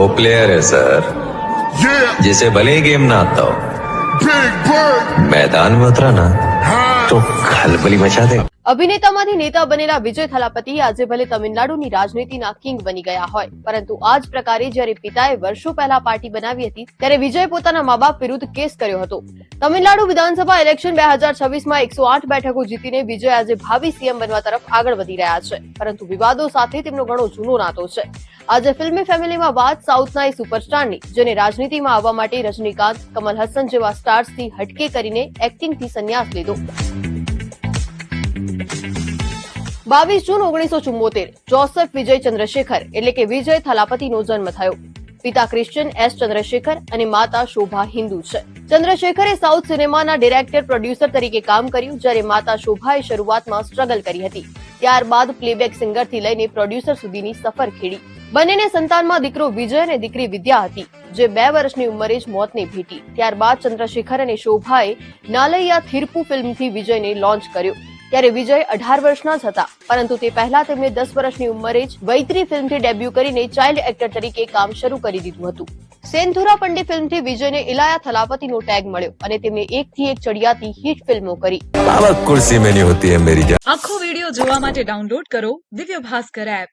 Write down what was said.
वो प्लेयर है सर जिसे भले ही गेम ना आता हो, मैदान में उतरा ना तो खलबली मचा दे। અભિનેતામાંથી નેતા બનેલા વિજય થલાપતિ આજે ભલે તમિલનાડુની રાજનીતિના કિંગ બની ગયા હોય, પરંતુ આ જ પ્રકારે જ્યારે પિતાએ વર્ષો પહેલા પાર્ટી બનાવી હતી ત્યારે વિજય પોતાના મા બાપ વિરુદ્ધ કેસ કર્યો હતો. તમિલનાડુ વિધાનસભા ઇલેક્શન 2026માં 108 બેઠકો જીતીને વિજય આજે ભાવિ સીએમ બનવા તરફ આગળ વધી રહ્યા છે, પરંતુ વિવાદો સાથે તેમનો ઘણો જૂનો નાતો છે. આજે ફિલ્મી ફેમિલીમાં વાત સાઉથના એ સુપરસ્ટારની, જેને રાજનીતિમાં આવવા માટે રજનીકાંત, કમલ હસન જેવા સ્ટાર્સથી હટકે કરીને એક્ટિંગથી સંન્યાસ લીધો. 22 જૂન 1974 જોસેફ વિજય ચંદ્રશેખર એટલે કે વિજય થલાપતિનો જન્મ થયો. પિતા ક્રિશ્ચિયન એસ ચંદ્રશેખર અને માતા શોભા હિન્દુ છે. ચંદ્રશેખરે સાઉથ સિનેમાના ડિરેક્ટર પ્રોડ્યુસર તરીકે કામ કર્યું, જ્યારે માતા શોભાએ શરૂઆતમાં સ્ટ્રગલ કરી હતી. ત્યારબાદ પ્લેબેક સિંગરથી લઈને પ્રોડ્યુસર સુધીની સફર ખેડી. બંનેને સંતાનમાં દીકરો વિજય અને દીકરી વિદ્યા હતી, જે 2 વર્ષની ઉંમરે જ મોતને ભેટી. ત્યારબાદ ચંદ્રશેખર અને શોભાએ નાલૈયા થીરપુ ફિલ્મથી વિજયને લોન્ચ કર્યો. ત્યારે વિજય 18 વર્ષના જ હતા, પરંતુ તે પહેલા તેમણે 10 વર્ષની ઉંમરે જ વૈત્રી ફિલ્મથી ડેબ્યુ કરીને ચાઇલ્ડ એક્ટર તરીકે કામ શરૂ કરી દીધું હતું. સેન્થુરા પંડે ફિલ્મથી વિજયને ઇલાયા થલાપતિનો ટેગ મળ્યો અને તેમને એકથી એક ચડિયાતી હિટ ફિલ્મો કરી. कुर्सी में नहीं होती है मेरी जान. આખો વિડિયો જોવા માટે ડાઉનલોડ કરો દિવ્ય ભાસ્કર એપ.